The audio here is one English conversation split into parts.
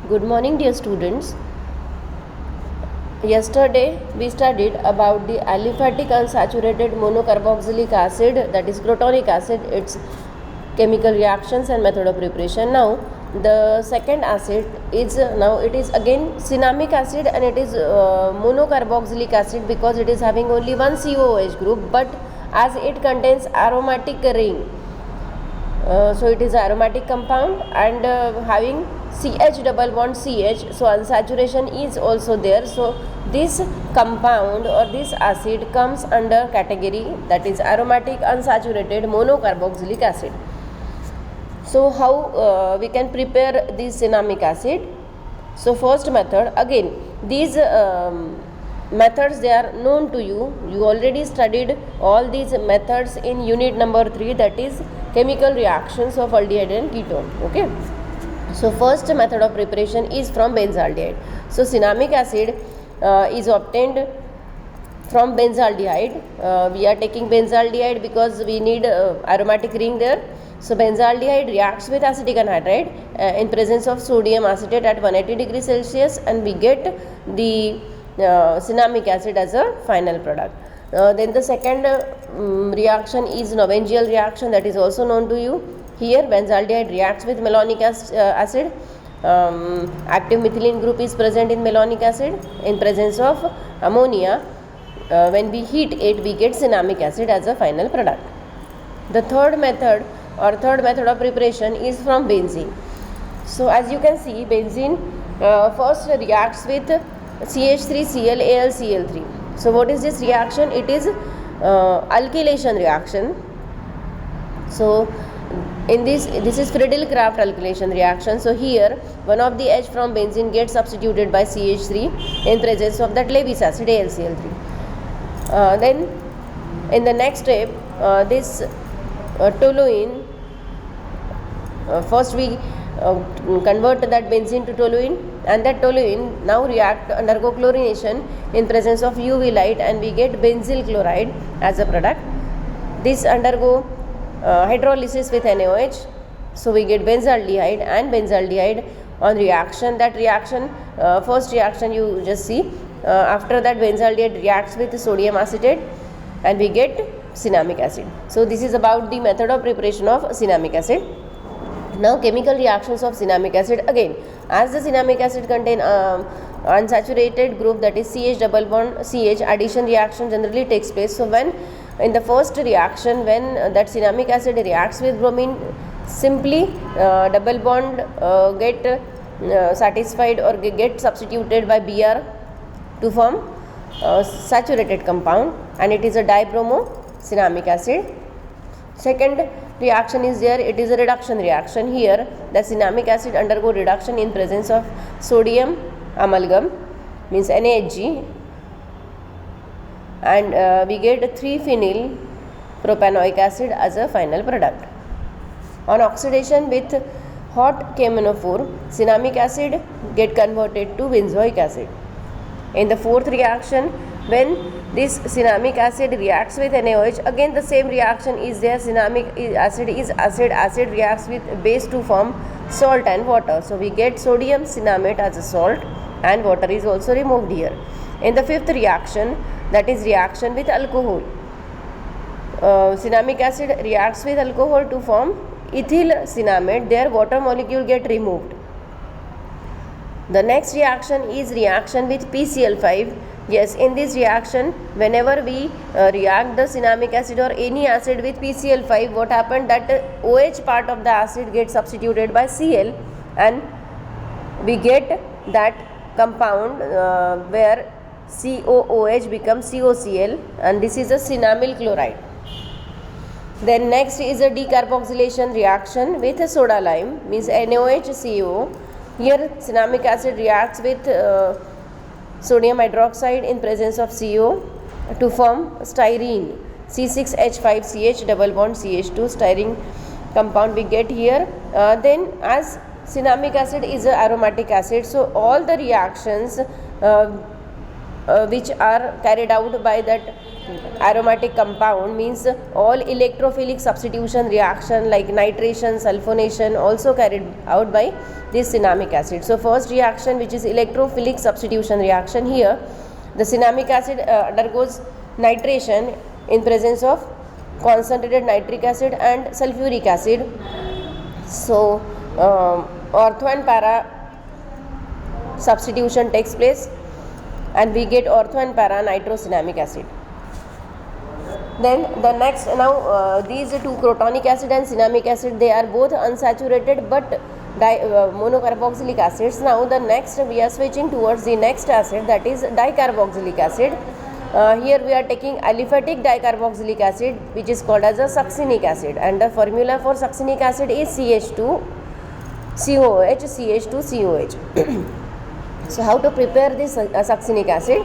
Good morning, dear students. Yesterday we studied about the aliphatic unsaturated monocarboxylic acid, that is crotonic acid, its chemical reactions and method of preparation. Now the second acid is it is again cinnamic acid, and it is monocarboxylic acid because it is having only one COOH group, but as it contains aromatic ring, so it is aromatic compound and having CH double bond CH, so unsaturation is also there. So this compound or this acid comes under category that is aromatic unsaturated monocarboxylic acid. So how we can prepare this cinnamic acid? So first method, again these methods, they are known to you. You already studied all these methods in unit number 3, that is chemical reactions of aldehyde and ketone. Okay, so first method of preparation is from benzaldehyde. So cinnamic acid is obtained from benzaldehyde. We are taking benzaldehyde because we need aromatic ring there. So benzaldehyde reacts with acetic anhydride in presence of sodium acetate at 180 degrees Celsius, and we get the cinnamic acid as a final product. Then the second reaction is Novengiel reaction, that is also known to you. Here benzaldehyde reacts with malonic acid. Active methylene group is present in malonic acid in presence of ammonia. When we heat it, we get cinnamic acid as a final product. The third method of preparation is from benzene. So as you can see, benzene first reacts with CH3Cl AlCl3. So what is this reaction? It is alkylation reaction. So in this is Friedel-Crafts alkylation reaction. So here one of the H from benzene gets substituted by CH3 in presence of that Lewis acid AlCl3. Then in the next step, this toluene, first we convert that benzene to toluene, and that toluene now undergo chlorination in presence of UV light, and we get benzyl chloride as a product. This undergo hydrolysis with NaOH, so we get benzaldehyde and benzaldehyde on reaction. That reaction, first reaction you just see, after that benzaldehyde reacts with sodium acetate and we get cinnamic acid. So this is about the method of preparation of cinnamic acid. Now chemical reactions of cinnamic acid. Again, as the cinnamic acid contain unsaturated group, that is CH double bond CH, addition reaction generally takes place. So when in the first reaction, when that cinnamic acid reacts with bromine, simply double bond get satisfied or get substituted by Br to form saturated compound, and it is a dibromo cinnamic acid. Second reaction is there, it is a reduction reaction. Here the cinnamic acid undergo reduction in presence of sodium amalgam, means NaHG, and we get 3-phenyl propanoic acid as a final product. On oxidation with hot KMnO4, cinnamic acid get converted to benzoic acid. In the fourth reaction, when this cinnamic acid reacts with NaOH, again the same reaction is there. Cinnamic acid is acid reacts with base to form salt and water. So we get sodium cinnamate as a salt, and water is also removed here. In the fifth reaction, that is reaction with alcohol, cinnamic acid reacts with alcohol to form ethyl cinnamate. Their water molecule get removed. The next reaction is reaction with PCl5. Yes, in this reaction, whenever we react the cinnamic acid or any acid with PCl5, what happened, that OH part of the acid gets substituted by Cl, and we get that compound where COOH becomes COCl, and this is a cinnamyl chloride. Then next is a decarboxylation reaction with soda lime, means NaOH-CO. Here cinnamic acid reacts with sodium hydroxide in presence of CO to form styrene, C6H5CH double bond CH2, styrene compound we get here. Then as cinnamic acid is a aromatic acid, so all the reactions which are carried out by that aromatic compound, means all electrophilic substitution reaction like nitration, sulfonation also carried out by this cinnamic acid. So first reaction, which is electrophilic substitution reaction, here the cinnamic acid undergoes nitration in presence of concentrated nitric acid and sulfuric acid. So ortho and para substitution takes place and we get ortho and para nitrocinnamic acid. Then the next, now these two, crotonic acid and cinnamic acid, they are both unsaturated but monocarboxylic acids. Now the next, we are switching towards the next acid, that is dicarboxylic acid. Here we are taking aliphatic dicarboxylic acid, which is called as a succinic acid, and the formula for succinic acid is CH2COH, CH2COH. So how to prepare this succinic acid?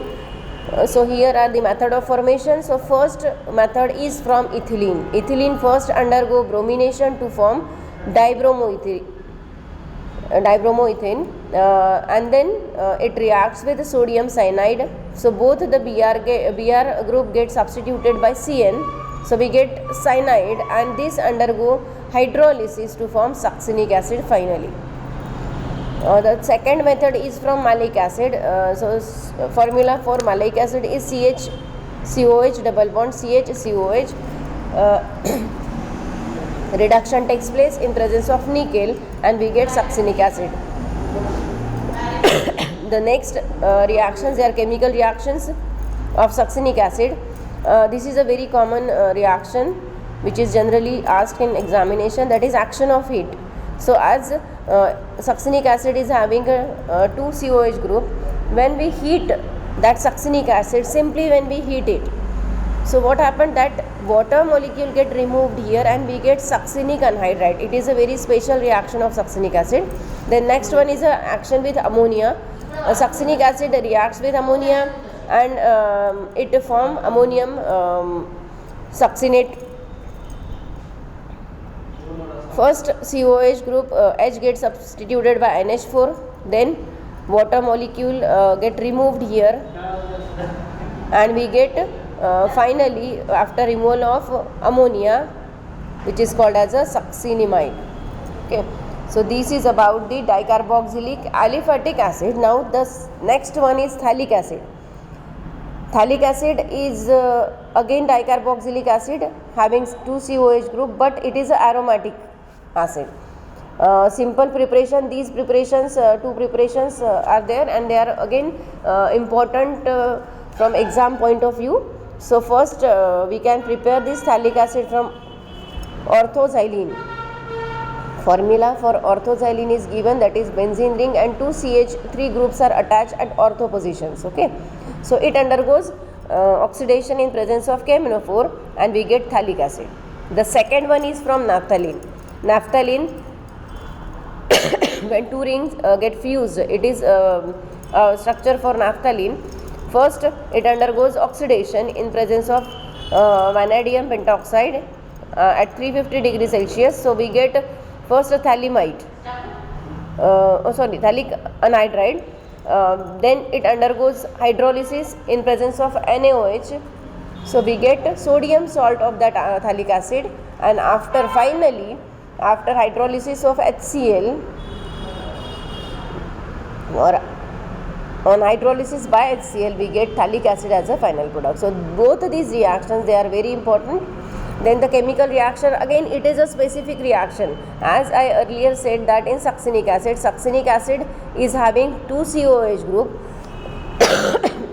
So here are the method of formation. So first method is from ethylene. Ethylene first undergo bromination to form dibromoethane, and then it reacts with sodium cyanide. So both the Br group gets substituted by Cn. So we get cyanide, and this undergo hydrolysis to form succinic acid finally. The second method is from malic acid. So formula for malic acid is CH-COH double bond CH-COH. Reduction takes place in presence of nickel and we get succinic acid. The next reactions, they are chemical reactions of succinic acid. This is a very common reaction which is generally asked in examination, that is action of heat. So as succinic acid is having a 2 COH group, when we heat that succinic acid, simply when we heat it, so what happened, that water molecule get removed here and we get succinic anhydride. It is a very special reaction of succinic acid. Then next one is a action with ammonia. Succinic acid reacts with ammonia and it form ammonium succinate. First COH group H gets substituted by NH4, then water molecule get removed here and we get finally, after removal of ammonia, which is called as a succinimide. Okay, so this is about the dicarboxylic aliphatic acid. Now the next one is phthalic acid. Phthalic acid is again dicarboxylic acid having 2 COH group, but it is an aromatic acid. Simple preparation, these preparations, two preparations are there, and they are again important from exam point of view. So first we can prepare this phthalic acid from orthoxylene. Formula for orthoxylene is given, that is benzene ring and 2 CH3 groups are attached at ortho positions. Okay, so it undergoes oxidation in presence of KMnO4 and we get phthalic acid. The second one is from naphthalene. Naphthalene, when two rings get fused, it is a structure for naphthalene. First it undergoes oxidation in presence of vanadium pentoxide at 350 degrees Celsius. So we get first a phthalate, phthalic anhydride. Then it undergoes hydrolysis in presence of NaOH. So we get sodium salt of that phthalic acid, and after finally after hydrolysis of HCl or on hydrolysis by HCl, we get phthalic acid as a final product. So both these reactions, they are very important. Then the chemical reaction, again it is a specific reaction. As I earlier said that in succinic acid is having 2 COH group.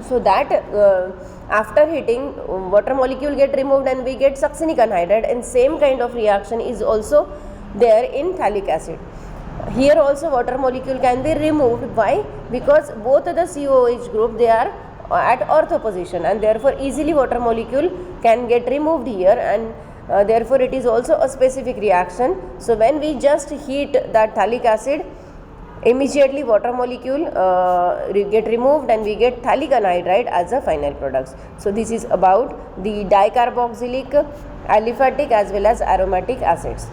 So that after heating, water molecule get removed and we get succinic anhydride, and same kind of reaction is also there in phthalic acid. Here also water molecule can be removed. Why? Because both the COH group, they are at ortho position and therefore easily water molecule can get removed here, and therefore it is also a specific reaction. So when we just heat that phthalic acid, immediately water molecule get removed and we get phthalic anhydride as a final product. So this is about the dicarboxylic, aliphatic as well as aromatic acids.